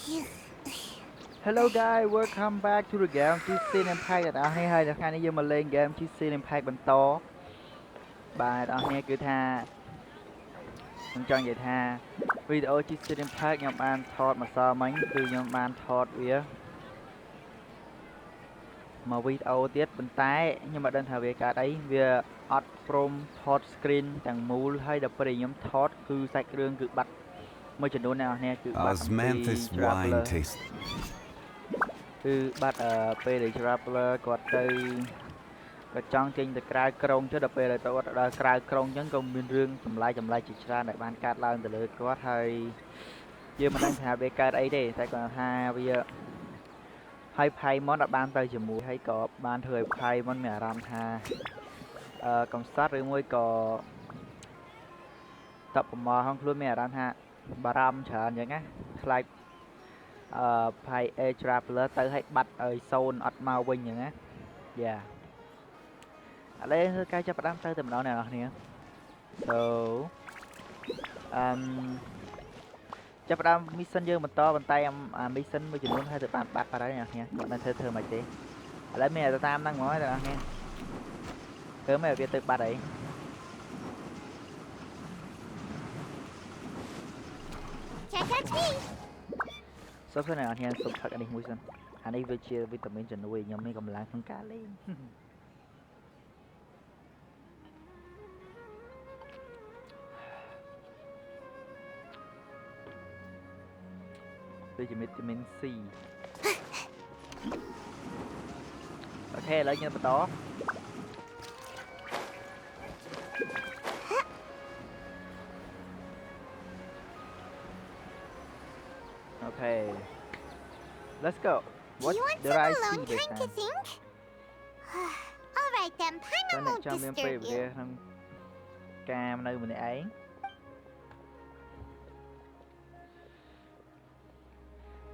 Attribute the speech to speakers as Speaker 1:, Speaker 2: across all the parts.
Speaker 1: Hello guys, welcome back to the game Genshin Impact អ្នកនរគ្នាហើយថ្ងៃនេះយើងមកលេង game Genshin Impact បន្តបាទអ្នកនរគ្នាគឺថាខ្ញុំចង់និយាយថាវីដេអូ Genshin Impact ខ្ញុំបានថតម្សិលមិញគឺខ្ញុំបានថតវាមកវីដេអូទៀតប៉ុន្តែខ្ញុំមិនដឹងថាវាកើតអីវាអត់ព្រមថត screen ទាំងមូលហើយដល់ពេលខ្ញុំថតគឺសាច់រឿងគឺបាត់មួយចំនួនអ្នកនរគ្នាគឺបាត់អំពី traveler គឺបាត់ពេលដែល traveler គាត់ទៅគាត់ចង់ចេញទៅក្រៅក្រុងទៅដល់ពេលទៅគាត់ដល់ក្រៅក្រុងអញ្ចឹងក៏មានរឿងចម្លែកជាច្រើនដែលបានកើតឡើងទៅលើគាត់ហើយយើងមិនដឹងថាវាកើតអីទេតែគាត់ថាវាហើយ Paimon អត់បានទៅជាមួយហើយក៏បានធ្វើឲ្យ Paimon មានអារម្មណ៍ថាកំសត់ឬមួយក៏តបប្រមល់ក្នុងខ្លួនមានអារម្មណ៍ថាបារម្ភច្រើនអញ្ចឹងណាខ្លាចPai Traveler ទៅឲ្យបាត់ឲ្យសូនអត់មកវិញអញ្ចឹងណាយ៉ាឥឡូវគឺការចាប់ផ្ដើមទៅតែម្ដងអ្នកនរគ្នា so ចាប់ផ្ដើម mission យើងបន្តប៉ុន្តែmission មួយចំនួនហើយទៅបានបាត់ហើយអ្នកនរគ្នាគាត់នៅធ្វើមិនទេឥឡូវមានតែតាមហ្នឹងហ្មងអ្នកនរគ្នាធ្វើមិនឲ្យវាទៅបាត់អីសុំសិនអ្នកនរគ្នាសុំផឹកអានេះមួយសិនអានេះវាជាវីតាមីនជំនួយខ្ញុំមានកម្លាំងក្នុងការលេងដូចជាវីតាមីន C អូខេឥឡូវយើងបន្តអូខេ let's go what did I see this time
Speaker 2: All right then, Paimon won't disturb you.
Speaker 1: ក្នុងការនៅម្នាក់ឯង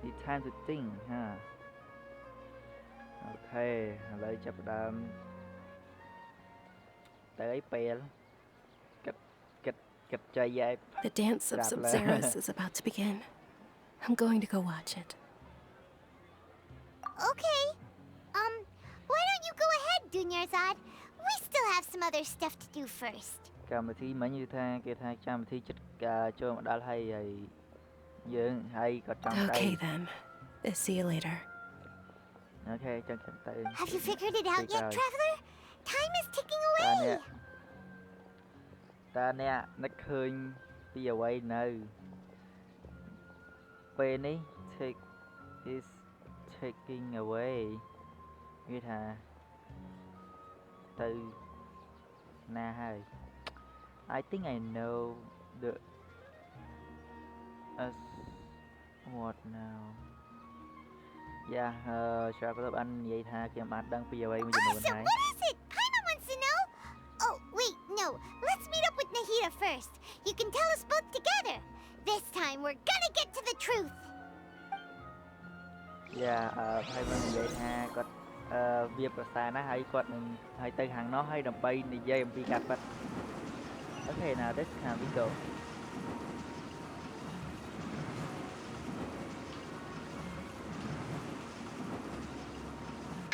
Speaker 1: Need time to think ហាអូខេឥឡូវចាប់ផ្ដើមទៅឲ្យពេលគិតចៃយ៉ែ
Speaker 3: The dance of Sub-Zeros is about to begin. I'm going to go watch it.
Speaker 2: Okay. Why don't you go ahead, Dunyarzad? We still have some other stuff to do first.
Speaker 1: កម្មវិធីមិញគឺថាគេថាកម្មវិធីចិត្តចូលមកដល់ហើយយើងហើយក៏ចង់ទៅ
Speaker 3: Okay then. See you later.
Speaker 1: អូខេចង់ទៅ
Speaker 2: Have you figured it out yet, traveler? Time is ticking away.
Speaker 1: តើអ្នកនឹកឃើញពីអ្វីនៅពេលនេះ take is taking away វាថាទៅណាហើយ I think I know the as what now យ៉ាtraveler បាននិយាយថាខ្ញុំបានដឹងពីអ្វីមួយចំនួនហើយ
Speaker 2: So what is it? Paimon wants to know. Oh, wait, no. Let's meet up with Nahida first. You can tell us both together. This time we're gonna get to the truth.
Speaker 1: យ៉ាហើយបាននិយាយថាគាត់វាប្រសើរណាស់ហើយគាត់នឹងហើយទៅខាងនោះហើយដើម្បីនិយាយអំពីការប៉ັດអូខេ now this time we go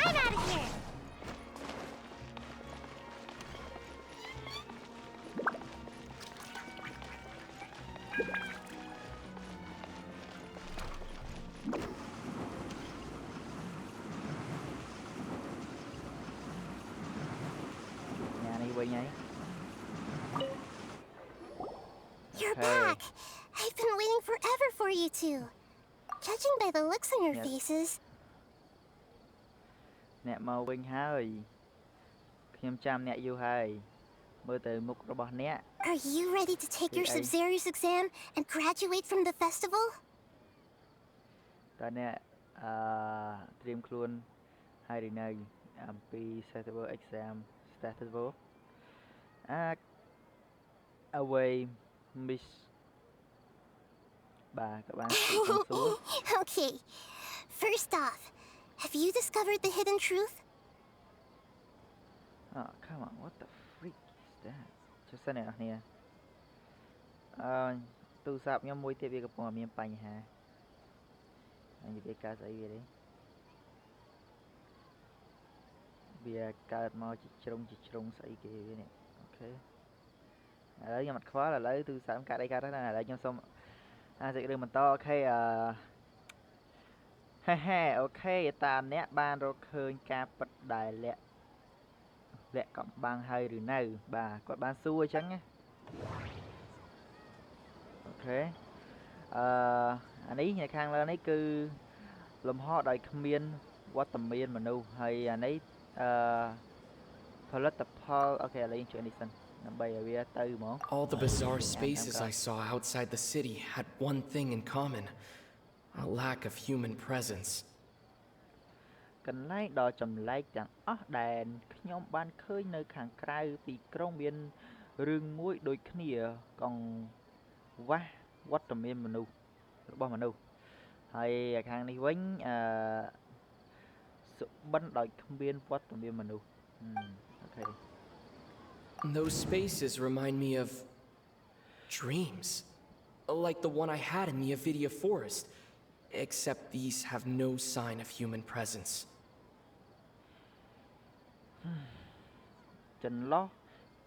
Speaker 2: I'm out of here. You're back. I've been waiting forever for you two. Judging by the looks on your faces.
Speaker 1: អ្នកមកវិញហើយខ្ញុំចាំអ្នកយូរហើយមើលទៅមុខរបស់អ្នក
Speaker 2: Are you ready to take your Sub-Zeros exam and graduate from the festival?
Speaker 1: តើអ្នកត្រៀមខ្លួនហើយឬនៅអំពី festival exam festival away miss បាទក៏បានសួរ
Speaker 2: Okay. First off, have you discovered the hidden truth?
Speaker 1: Oh, come on. What the freak is that? ចុះសិនអ្នកនរគ្នាទូរស័ព្ទខ្ញុំមួយទៀតវាកំពុងមានបញ្ហា anh bị ca sấy về đấy bia ca mò chỉ trông sấy kia vậy này ok lấy nhưng mặt khó là lấy từ sáng cả đây ca đó là lấy nhau xong sẽ đưa mình to ok ha ok ta nét ban rồi khơi ca bật đài lẹ cộng bang hay rồi nào bà có ban xui chăng nhé ok anh ấy nhà khang lên ấy cứ lùm họ đòi miên quá tầm miên mà nu hay anh ấy political ok lấy chuyện đi sân nằm bay ở bia tư món
Speaker 4: All the bizarre spaces I saw outside the city had one thing in common: a lack of human presence.
Speaker 1: កន្លែងដ៏ចម្លែកទាំងអស់ដែលខ្ញុំបានឃើញនៅខាងក្រៅទីក្រុងមានរឿងមួយដូចគ្នាកង្វះវត្តមានមនុស្សរបស់មនុស្សហើយខាងនេះវិញសុបិនដោយគ្មានវត្តមានមនុស្សអូខេ
Speaker 4: Those spaces remind me of dreams, like the one I had in the Avidia forest, except these have no sign of human presence.
Speaker 1: ចន្លោះ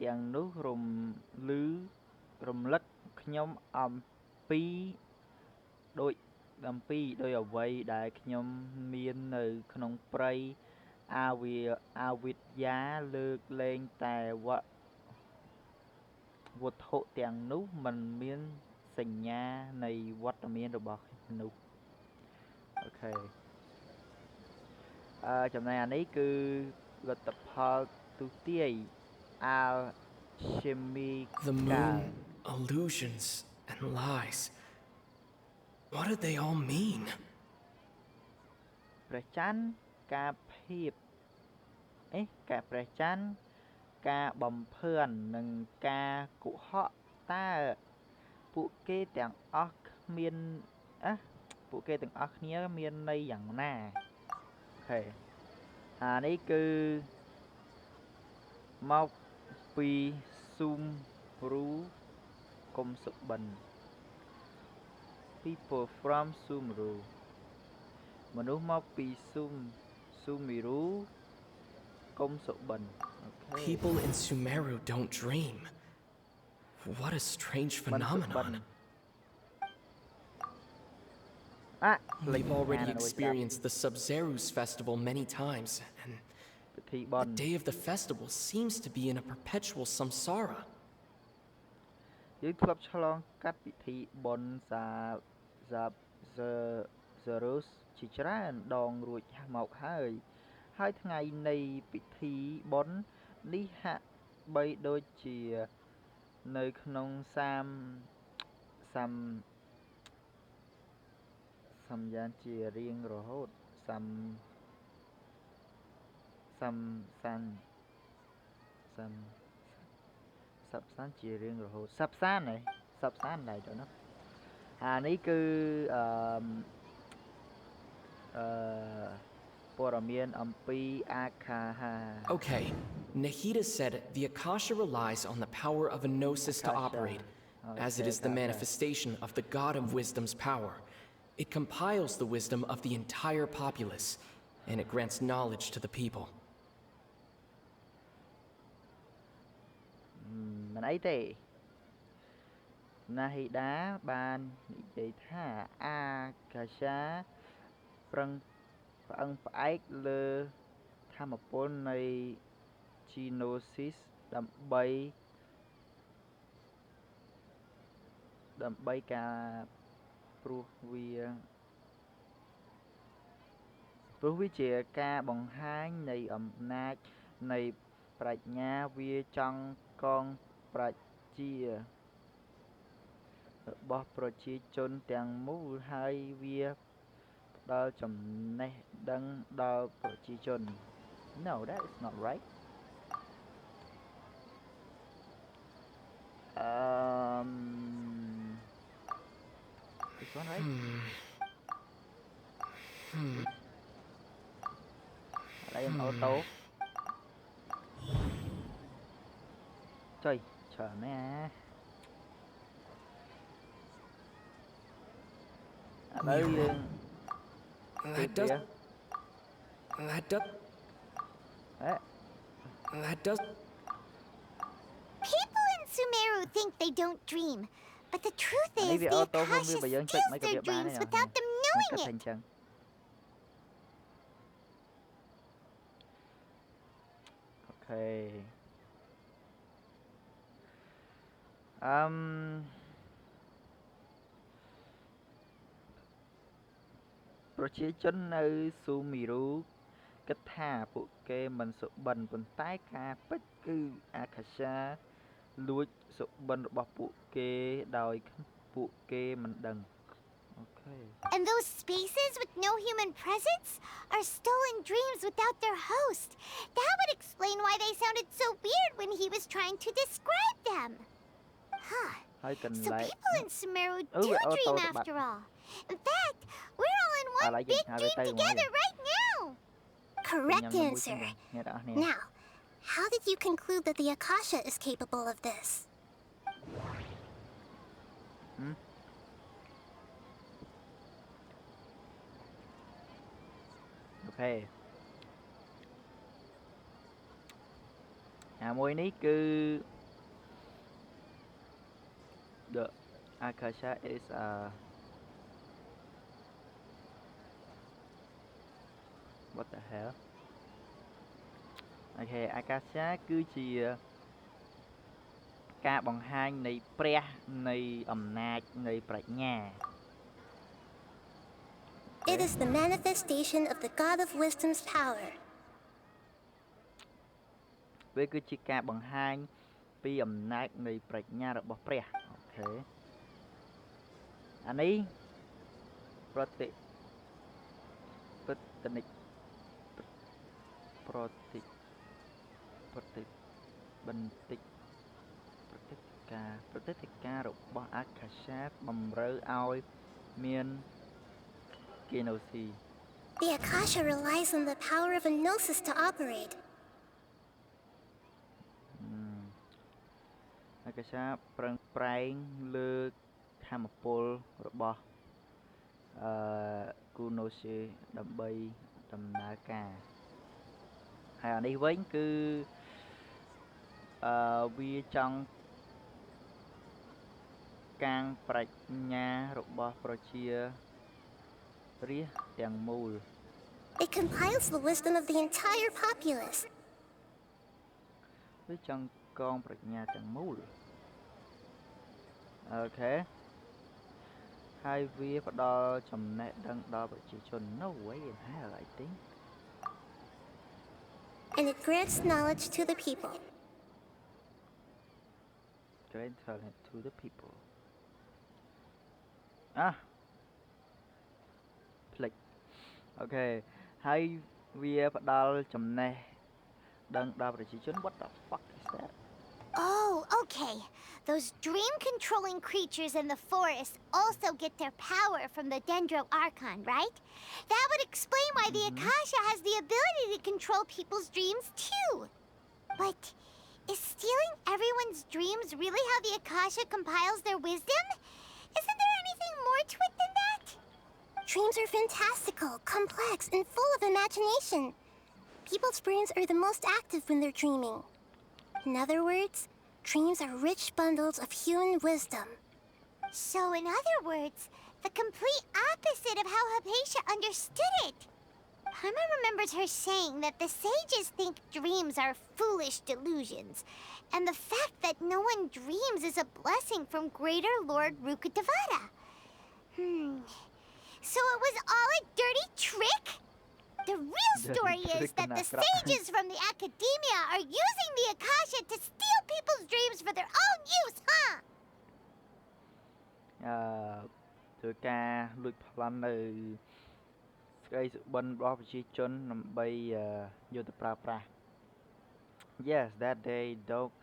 Speaker 1: ទាំងនោះរំលឹកខ្ញុំអំពីដោយអ្វីដែលខ្ញុំមាននៅក្នុងព្រៃអាវិទ្យាលើកលែងតែវត្ថុទាំងនោះមិនមានសញ្ញានៃវត្តមានរបស់មនុស្សអូខេចំណែកអានេះគឺលទ្ធផលទុទាយ
Speaker 4: The moon, illusions, and lies. What do they all mean?
Speaker 1: ព្រះច័ន្ទការភាពការព្រះច័ន្ទការបំភឿននិងការកុហកតើពួកគេទាំងអស់គ្នាមានន័យយ៉ាងណាអូខេនេះគឺមកពីស៊ូមរូកុំសុបិន people from Sumru មនុស្សមកពីស៊ូមីរូកុំសុបិន
Speaker 4: People in Sumeru don't dream. What a strange phenomenon. We've already experienced the Sub-Zerus festival many times, and the day of the festival seems to be in a perpetual samsara.
Speaker 1: យើងធ្លាប់ឆ្លងកាត់ពិធីបុណ្យZerus ជាច្រើនដងរួចមកហើយថ្ងៃនៃពិធីបុណ្យនេះហាក់បីដូចជានៅក្នុងសំយ៉ានជារៀងរហូតសាប់ជារៀងរហូតសាប់សានដែរទៅណានេះគឺព័ត៌មានអំពីអាខាហា
Speaker 4: Okay, Nahida said the Akasha relies on the power of a gnosis to operate, as it is the manifestation of the God of Wisdom's power. It compiles the wisdom of the entire populace, and it grants knowledge to the people.
Speaker 1: មិនអីទេ Nahida បាននិយាយថាអាកាសាប្រឹងផ្អែកលើធម៌ពលនៃ Gnosis ដើម្បីការព្រោះវាជាការបង្ហាញនៃអំណាចនៃប្រាជ្ញាវាចង់កងប្រជារបស់ប្រជាជនទាំងមូលហើយវាផ្ដល់ចំណេះដឹងដល់ប្រជាជន No, that is not right. This one right? Đây em auto. Trời, chờ mấy đây
Speaker 4: That does. That does.
Speaker 1: Đấy.
Speaker 4: That does.
Speaker 2: People in Sumeru think they don't dream, but the truth
Speaker 1: Anh ấy
Speaker 2: is
Speaker 1: bị
Speaker 2: the
Speaker 1: auto không
Speaker 2: Akasha
Speaker 1: biết bây giờ check mấy
Speaker 2: steals
Speaker 1: cái
Speaker 2: their
Speaker 1: việc bán
Speaker 2: dreams
Speaker 1: này
Speaker 2: without them
Speaker 1: cách
Speaker 2: knowing
Speaker 1: thành
Speaker 2: it.
Speaker 1: chân. Ok.ប្រជាជននៅស៊ូមីរូគិតថាពួកគេមិនសុបិនប៉ុន្តែការពិតគឺអាកាសាលួចសុបិនរបស់ពួកគេដោយពួកគេមិនដឹងអូខេ
Speaker 2: And those spaces with no human presence are stolen dreams without their host. That would explain why they sounded so weird when he was trying to describe them. Huh.
Speaker 1: ហើយកន្
Speaker 2: So
Speaker 1: លែង
Speaker 2: people in Sumeru
Speaker 1: Oh,
Speaker 2: do
Speaker 1: we're all
Speaker 2: dream
Speaker 1: told about-
Speaker 2: after all. In fact, we're all in one
Speaker 1: like it.
Speaker 2: big
Speaker 1: How they
Speaker 2: dream
Speaker 1: tell you
Speaker 2: together right now. Correct
Speaker 1: Nhằm mũi
Speaker 2: answer.
Speaker 1: chân nghe đã nè
Speaker 2: Now, how did you conclude that the Akasha is capable of this?
Speaker 1: Ok មួយនេះគឺ The Akasha is a what the hell អូខេ Akasha គឺជាការបង្ហាញនៃព្រះនៃអំណាចនៃប្រាជ្ញា
Speaker 2: It is the manifestation of the God of Wisdom's power.
Speaker 1: វាគឺជាការបង្ហាញពីអំណាចនៃប្រាជ្ញារបស់ព្រះអូខេអានេះប្រតិនិកប្រតិបន្តិចប្រតិការរបស់អាកាសាបំរើឲ្យមានគីណូស៊ី
Speaker 2: The Akasha relies on the power of a gnosis to operate.
Speaker 1: អាកាសាប្រឹងប្រែងលើធម៌ពលរបស់គូណូស៊ីដើម្បីដំណើរការហើយអានេះវិញគឺវាចង់កាងប្រាជ្ញារបស់ប្រជារាស្ត្រទាំងមូល
Speaker 2: It compiles the wisdom of the entire populace.
Speaker 1: វាចង់កងប្រាជ្ញាទាំងមូលអូខេហើយវាផ្ដល់ចំណេះដឹងដល់ប្រជាជន No way in hell I think
Speaker 2: And it grants knowledge to the people.
Speaker 1: Grant talent to the people ផ្លេចអូខេហើយវាផ្ដល់ចំណេះដឹងដល់ប្រជាជន What the fuck is that
Speaker 2: Oh, okay. Those dream-controlling creatures in the forest also get their power from the Dendro Archon, right? That would explain why the Akasha has the ability to control people's dreams, too. But is stealing everyone's dreams really how the Akasha compiles their wisdom? Isn't there anything more to it than that? Dreams are fantastical, complex, and full of imagination. People's brains are the most active when they're dreaming. In other words, dreams are rich bundles of human wisdom. So, in other words, the complete opposite of how Hypatia understood it. Paimon remembers her saying that the sages think dreams are foolish delusions, and the fact that no one dreams is a blessing from Greater Lord Rukkhadevata. So it was all a dirty trick? The real story is that the sages from the academia are using the Akasha to steal people's dreams for their own use, huh?
Speaker 1: ធ្វើការលួចប្លន់នៅស្ក្តីសុបិនរបស់ប្រជាជនដើម្បីយកទៅប្រើប្រាស់ Yes that they don't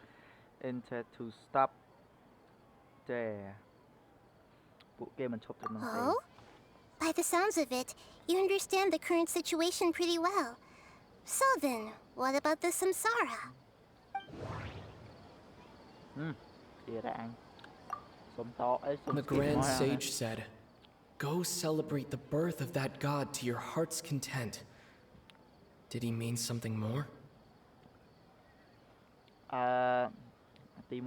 Speaker 1: intend to stop there ពួកគេមិនឈប់ទៅនោះទេ
Speaker 2: Oh? By the sounds of it, you understand the current situation pretty well. So then, what about the samsara?
Speaker 1: ទៀតanh សុំតអីសុំ
Speaker 4: The Grand Sage said, Go celebrate the birth of that god to your heart's content. Did he mean something more?
Speaker 1: ទី1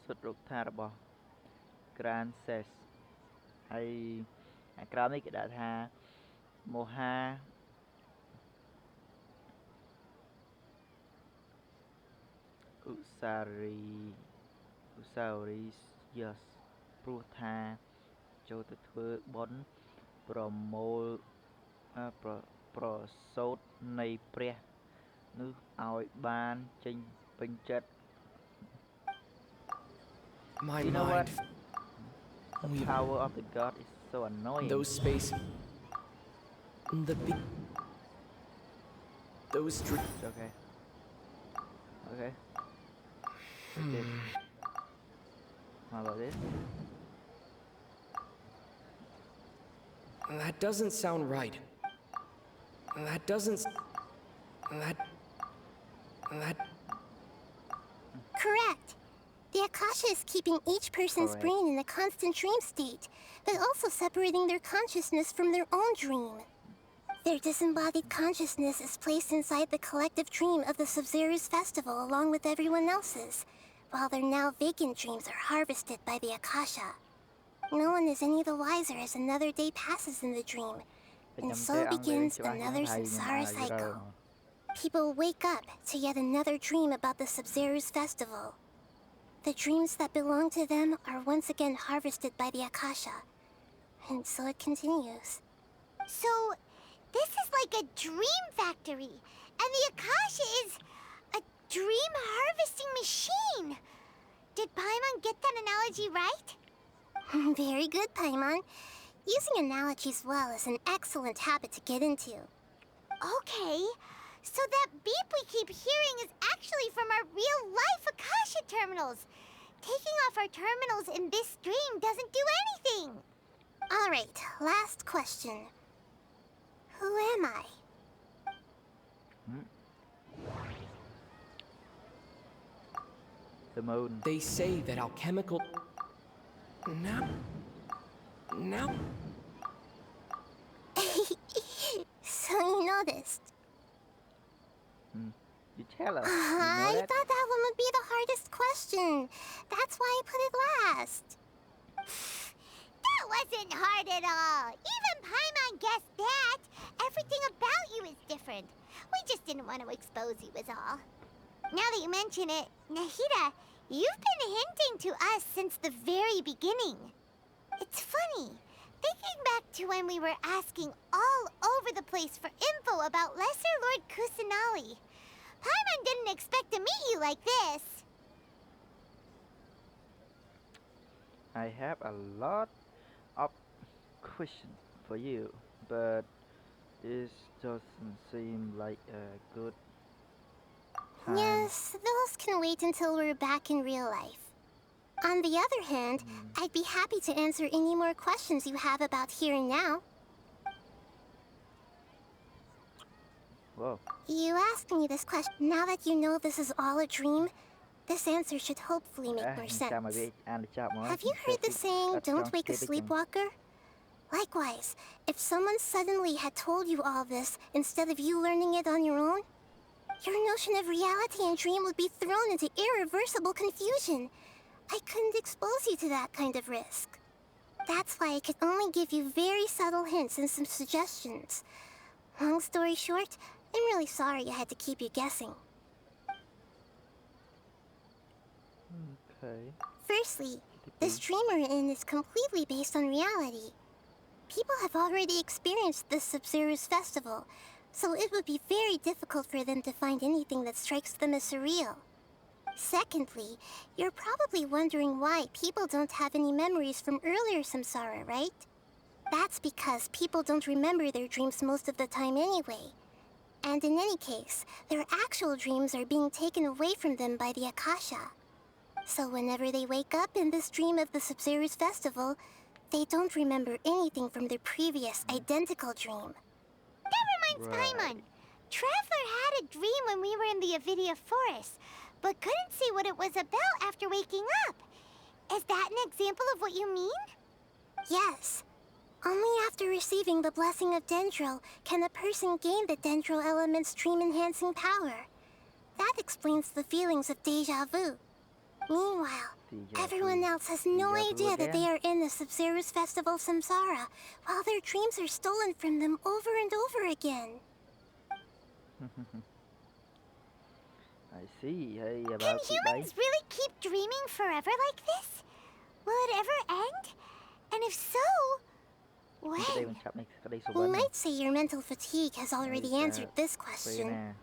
Speaker 1: សុទ្ធរូបថារបស់ Grand Ses ហើយអាក្រោមនេះគេដាក់ថា Moha Usaris Yes ព្រោះថាចូលទៅធ្វើបុណ្យប្រមូលប្រសូតនៃព្រះនោះឲ្យបានចេញពេញចិត្ត
Speaker 4: My
Speaker 1: You know what?
Speaker 4: mind.
Speaker 1: The power of the god is so annoying.
Speaker 4: Those space. Those
Speaker 1: Okay. Okay. How about this?
Speaker 4: That doesn't sound right. That.
Speaker 2: Correct. The Akasha is keeping each person's
Speaker 1: Correct.
Speaker 2: brain in a constant dream state, but also separating their consciousness from their own dream. Their disembodied consciousness is placed inside the collective dream of the Sub-Zero's festival along with everyone else's, while their now vacant dreams are harvested by the Akasha. No one is any the wiser as another day passes in the dream, and so begins another samsara cycle. People wake up to yet another dream about the Sub-Zero's festival. The dreams that belong to them are once again harvested by the Akasha, and so it continues. So, this is like a dream factory, and the Akasha is a dream harvesting machine. Did Paimon get that analogy right? Very good, Paimon. Using analogies well is an excellent habit to get into. Okay, so that beep we keep hearing is actually from our real-life Akasha terminals. Taking off our terminals in this dream doesn't do anything. All right, last question. Who am I?
Speaker 1: The moon.
Speaker 4: They say that alchemical. Now.
Speaker 2: So you noticed.
Speaker 1: You tell us.
Speaker 2: I thought that one would be the hardest question. That's why I put it last. That wasn't hard at all. Even Paimon guessed that. Everything about you is different. We just didn't want to expose you is all. Now that you mention it, Nahida, you've been hinting to us since the very beginning. It's funny. Thinking back to when we were asking all over the place for info about Lesser Lord Kusanali, Paimon didn't expect to meet you like this.
Speaker 1: I have a lot of questions for you, but this doesn't seem like a good time.
Speaker 2: Yes, those can wait until we're back in real life. On the other hand, I'd be happy to answer any more questions you have about here and now.
Speaker 1: Whoa.
Speaker 2: You asked me this question. Now that you know this is all a dream, this answer should hopefully make more sense. Have you heard the saying, don't wake a sleepwalker? Likewise, if someone suddenly had told you all this instead of you learning it on your own, your notion of reality and dream would be thrown into irreversible confusion. I couldn't expose you to that kind of risk. That's why I could only give you very subtle hints and some suggestions. Long story short, I'm really sorry I had to keep you guessing.
Speaker 1: Okay.
Speaker 2: Firstly, this dream we're in is completely based on reality. People have already experienced the Sub-Zero's festival, so it would be very difficult for them to find anything that strikes them as surreal. Secondly, you're probably wondering why people don't have any memories from earlier samsara, right? That's because people don't remember their dreams most of the time anyway. And in any case, their actual dreams are being taken away from them by the Akasha. So whenever they wake up in this dream of the Sub-Zero's festival, they don't remember anything from their previous identical dream. That reminds Paimon. Traveler had a dream when we were in the Avidia forest, but couldn't see what it was about after waking up. Is that an example of what you mean?
Speaker 5: Yes. Only after receiving the blessing of Dendro can a person gain the Dendro element's dream-enhancing power. That explains the feelings of deja vu. Meanwhile, everyone else has no idea that they are in the Sub-Zero's Festival Samsara, while their dreams are stolen from them over and over again.
Speaker 1: I see. Hey,
Speaker 2: Can
Speaker 1: about
Speaker 2: humans really keep dreaming forever like this? Will it ever end? And if so, when?
Speaker 5: We might say your mental fatigue has already answered this question.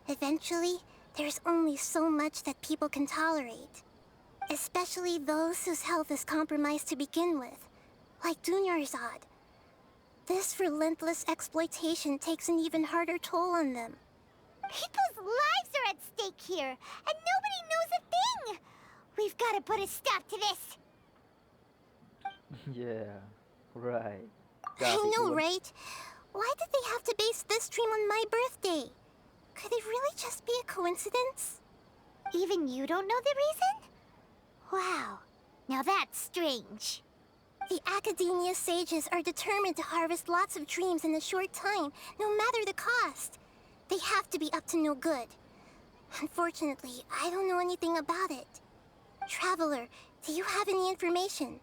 Speaker 5: Eventually, there's only so much that people can tolerate. Especially those whose health is compromised to begin with, like Dunyarzad. This relentless exploitation takes an even harder toll on them.
Speaker 2: People's lives are at stake here, and nobody knows a thing! We've got to put a stop to this!
Speaker 1: Yeah, right.
Speaker 5: I know, right? Why did they have to base this dream on my birthday? Could it really just be a coincidence?
Speaker 2: Even you don't know the reason? Wow, now that's strange.
Speaker 5: The Academia sages are determined to harvest lots of dreams in a short time, no matter the cost. They have to be up to no good. Unfortunately, I don't know anything about it. Traveler, do you have any information?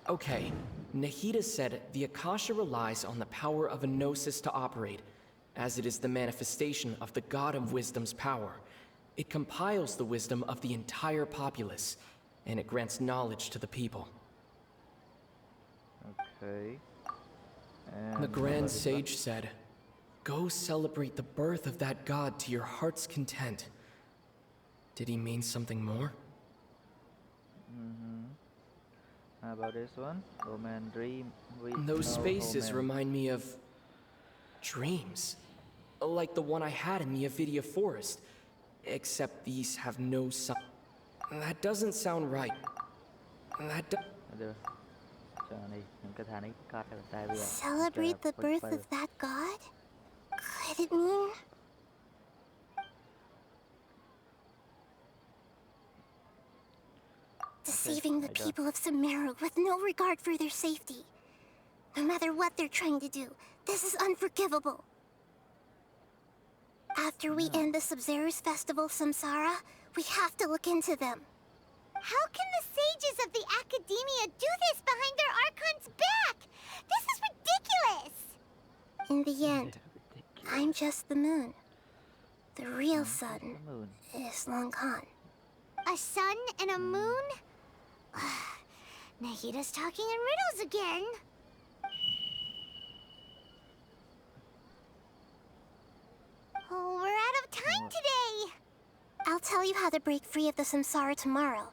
Speaker 4: Okay, Nahida said the Akasha relies on the power of a gnosis to operate, as it is the manifestation of the God of Wisdom's power. It compiles the wisdom of the entire populace, and it grants knowledge to the people.
Speaker 1: Okay.
Speaker 4: The Grand Sage said, "Go celebrate the birth of that God to your heart's content." Did he mean something more?
Speaker 1: How about this one? Roman dream.
Speaker 4: Those spaces remind me of dreams. Like the one I had in the Avidia Forest. Except these have no sun. That doesn't sound right.
Speaker 5: Celebrate the birth of that god? Could it mean... deceiving the people of Sumeru with no regard for their safety. No matter what they're trying to do, this is unforgivable. After we end the Sub-Zero's Festival Samsara, we have to look into them.
Speaker 2: How can the sages of the Academia do this behind their Archon's back? This is ridiculous!
Speaker 5: In the end, I'm just the moon. The real sun is Long Khan.
Speaker 2: A sun and a moon? Nahida's talking in riddles again. Oh, we're out of time today.
Speaker 5: I'll tell you how to break free of the samsara tomorrow.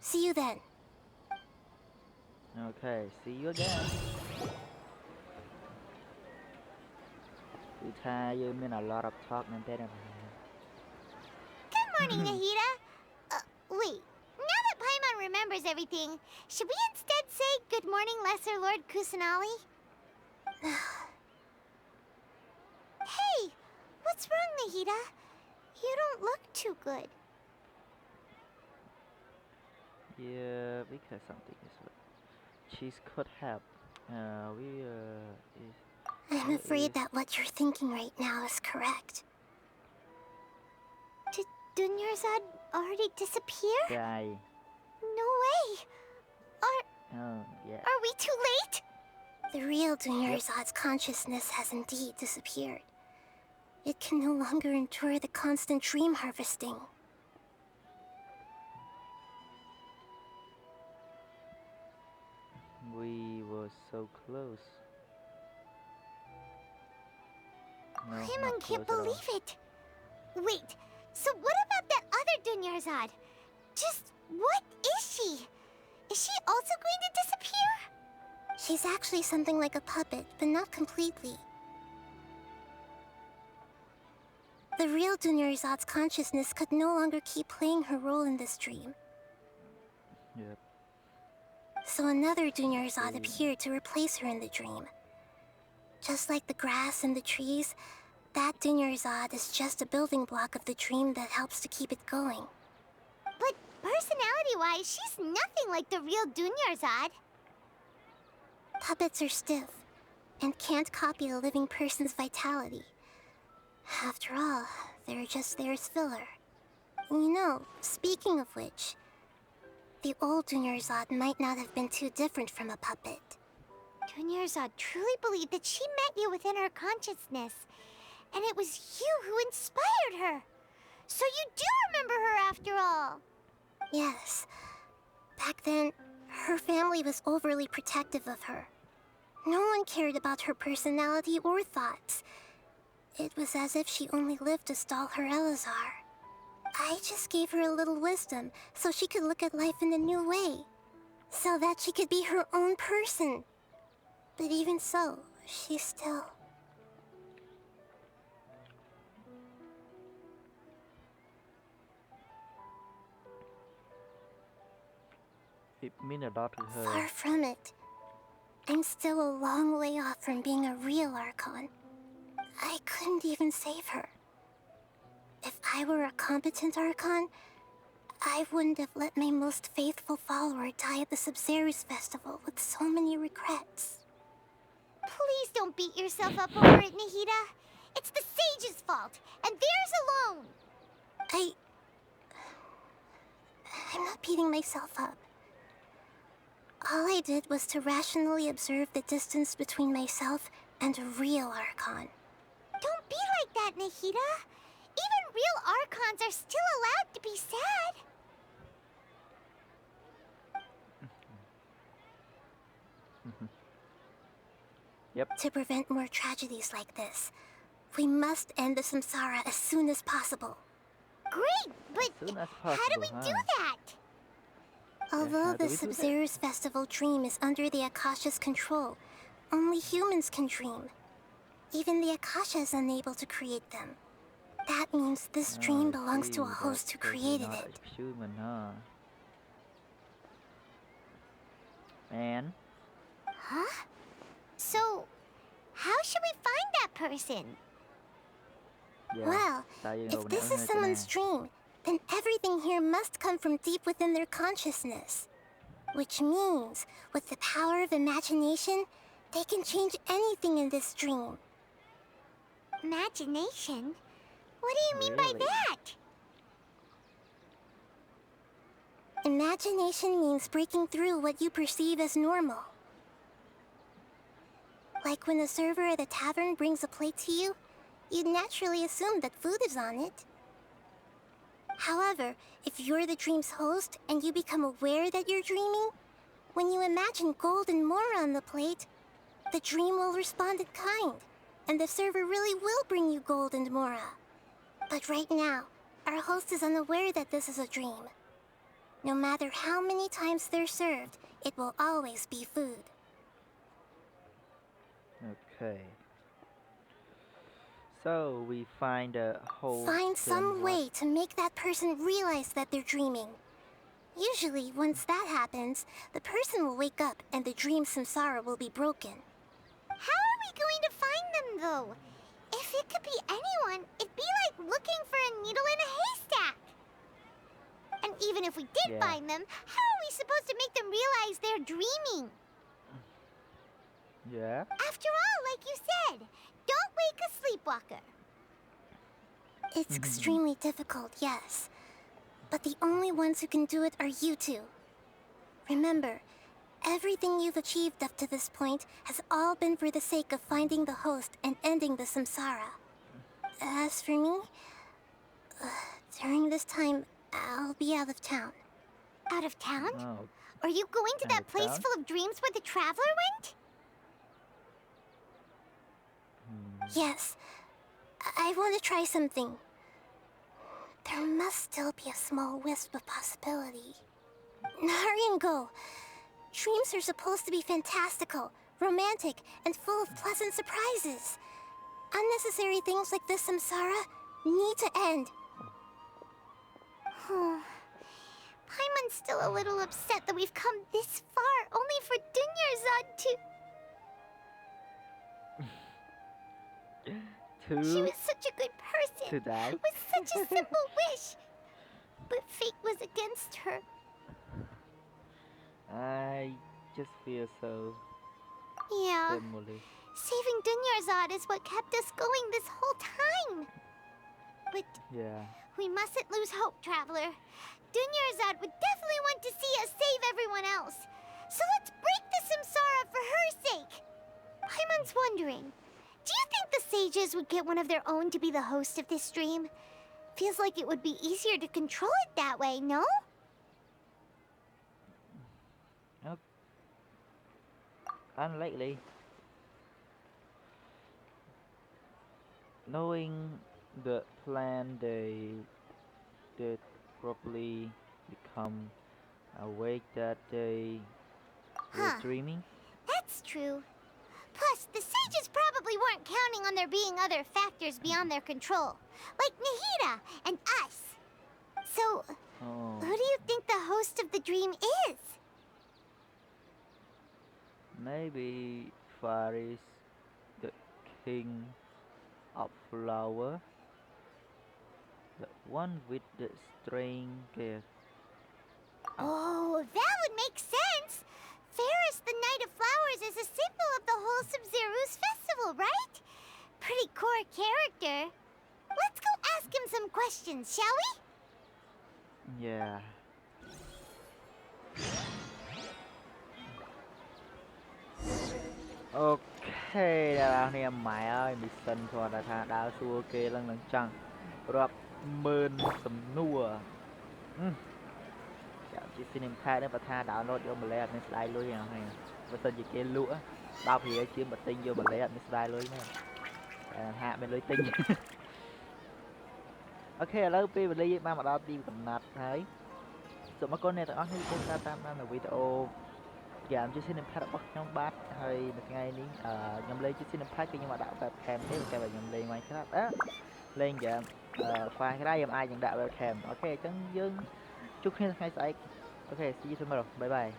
Speaker 5: See you then.
Speaker 1: Okay, see you again. You mean a lot of talk and then.
Speaker 2: Good morning, Nahida. Wait. Now that Paimon remembers everything, should we instead say good morning, Lesser Lord Kusanali? Hey, what's wrong, Nahida? You don't look too good.
Speaker 1: Yeah, because something is what cheese could help.
Speaker 5: I'm afraid that what you're thinking right now is correct.
Speaker 2: Did Dunyarzad already disappear?
Speaker 1: Die.
Speaker 2: No way. Are we too late?
Speaker 5: The real Dunyarzad's consciousness has indeed disappeared. It can no longer endure the constant dream harvesting.
Speaker 1: We were so close. No,
Speaker 2: Paimon
Speaker 1: not
Speaker 2: can't
Speaker 1: close at all.
Speaker 2: believe it. Wait, so what about that other Dunyarzad? Just what is she? Is she also going to disappear?
Speaker 5: She's actually something like a puppet, but not completely. The real Dunyarzad's consciousness could no longer keep playing her role in this dream.
Speaker 1: Yep.
Speaker 5: So another Dunyarzad appeared to replace her in the dream. Just like the grass and the trees, that Dunyarzad is just a building block of the dream that helps to keep it going.
Speaker 2: But personality-wise, she's nothing like the real Dunyarzad.
Speaker 5: Puppets are stiff and can't copy a living person's vitality. After all, they're just there as filler. You know, speaking of which, the old Dunyarzad might not have been too different from a puppet.
Speaker 2: Dunyarzad truly believed that she met you within her consciousness, and it was you who inspired her. So you do remember her after all.
Speaker 5: Yes. Back then, her family was overly protective of her. No one cared about her personality or thoughts. It was as if she only lived to stall her Elazar. I just gave her a little wisdom so she could look at life in a new way. So that she could be her own person. But even so, she still...
Speaker 1: It means a lot to her.
Speaker 5: Far from it. I'm still a long way off from being a real Archon. I couldn't even save her. If I were a competent Archon, I wouldn't have let my most faithful follower die at the Sabzeruz festival with so many regrets.
Speaker 2: Please don't beat yourself up over it, Nahida. It's the sage's fault, and theirs alone.
Speaker 5: I'm not beating myself up. All I did was to rationally observe the distance between myself and a real Archon.
Speaker 2: Don't be like that, Nahida. Even real Archons are still allowed to be sad.
Speaker 1: Yep.
Speaker 5: To prevent more tragedies like this, we must end the samsara as soon as possible.
Speaker 2: Great, but
Speaker 1: Soon as
Speaker 2: how do
Speaker 1: possible,
Speaker 2: we do
Speaker 1: huh?
Speaker 2: that?
Speaker 5: Although
Speaker 1: how do
Speaker 5: the
Speaker 1: we do that?
Speaker 5: Sabzeruz festival dream is under the Akasha's control, only humans can dream. Even the Akasha is unable to create them. That means this dream belongs to a host who created it.
Speaker 1: Human, huh? Man.
Speaker 2: Huh? So, how should we find that person?
Speaker 1: Yeah.
Speaker 5: Well,
Speaker 1: Tayo
Speaker 5: if
Speaker 1: nga
Speaker 5: this
Speaker 1: una
Speaker 5: is someone's dream, then everything here must come from deep within their consciousness. Which means, with the power of imagination, they can change anything in this dream.
Speaker 2: Imagination? What do you mean by
Speaker 1: Really?
Speaker 2: that?
Speaker 5: Imagination means breaking through what you perceive as normal. Like when a server at a tavern brings a plate to you, you'd naturally assume that food is on it. However, if you're the dream's host and you become aware that you're dreaming, when you imagine gold and more on the plate, the dream will respond in kind, and the server really will bring you gold and mora. But right now, our host is unaware that this is a dream. No matter how many times they're served, it will always be food.
Speaker 1: Okay. So we find a whole.
Speaker 5: Find some way to make that person realize that they're dreaming. Usually, once that happens, the person will wake up and the dream samsara will be broken.
Speaker 2: How are we going to find them, though? If it could be anyone, it'd be like looking for a needle in a haystack. And even if we did find them, how are we supposed to make them realize they're dreaming?
Speaker 1: Yeah.
Speaker 2: After all, like you said, don't wake a sleepwalker.
Speaker 5: It's extremely difficult, yes. But the only ones who can do it are you two. Remember, everything you've achieved up to this point has all been for the sake of finding the host and ending the samsara. As for me, during this time, I'll be out of town.
Speaker 2: Out of town?
Speaker 1: Oh.
Speaker 2: Are you going to
Speaker 1: Out
Speaker 2: that
Speaker 1: of
Speaker 2: place
Speaker 1: town?
Speaker 2: full of dreams where the traveler went?
Speaker 5: Yes, I want to try something. There must still be a small wisp of possibility. Hurry and go. Dreams are supposed to be fantastical, romantic, and full of pleasant surprises. Unnecessary things like this samsara need to end.
Speaker 2: Paimon's still a little upset that we've come this far only for Dunyarzad to... She was such a good person.
Speaker 1: to die.
Speaker 2: With such a simple wish. But fate was against her.
Speaker 1: I just feel so
Speaker 2: Yeah.
Speaker 1: similarly.
Speaker 2: Saving Dunyarzad is what kept us going this whole time. But
Speaker 1: Yeah.
Speaker 2: we mustn't lose hope, Traveler. Dunyarzad would definitely want to see us save everyone else. So let's break the samsara for her sake. Paimon's wondering, do you think the sages would get one of their own to be the host of this dream? Feels like it would be easier to control it that way, no?
Speaker 1: Nope. Unlikely. Knowing the plan, they did probably become awake that they were
Speaker 2: Huh.
Speaker 1: dreaming.
Speaker 2: That's true. Plus, the sages probably weren't counting on there being other factors beyond their control, like Nahida and us. So,
Speaker 1: Oh,
Speaker 2: who do you think the host of the dream is?
Speaker 1: maybe Faris, the king of flower, the one with the string gift.
Speaker 2: Oh, that would make sense. Faris, the Knight of Flowers, is a symbol of the wholesome Zerus festival, right? Pretty core character. Let's go ask him some questions, shall we?
Speaker 1: Yeah. Ok, là này mày ơi, mission គាត់ថាដើរសួរគេឡើងនឹងចង់រាប់ម៉ឺនសំណួរចាំជាស៊ីនីមខែនេះបើថា download យកម្លែអត់មានស្ដាយលុយហ្នឹងហើយបើសិនជាគេលក់10រៀលជាងបើទិញយកម្លែអត់មានស្ដាយលុយទេតែហាក់មានលុយទិញអូខេឥឡូវពេលវេលាយើងបានមកដល់ទីកំណត់ហើយសូមអរគុណអ្នកទាំងអស់គ្នាដែលតាមដានវីដេអូយ៉ាមជាស៊ីនីមផាតរបស់ខ្ញុំបាទហើយនៅថ្ងៃនេះខ្ញុំលេងជាស៊ីនីមផាតគឺខ្ញុំអត់ដាក់ webcam ទេតែខ្ញុំលេង Minecraft លេងយ៉ាមfile ក្រៅខ្ញុំអាចនឹងដាក់ webcam អូខេអញ្ចឹងយើងជួបគ្នាថ្ងៃស្អែកអូខេ see you tomorrow bye bye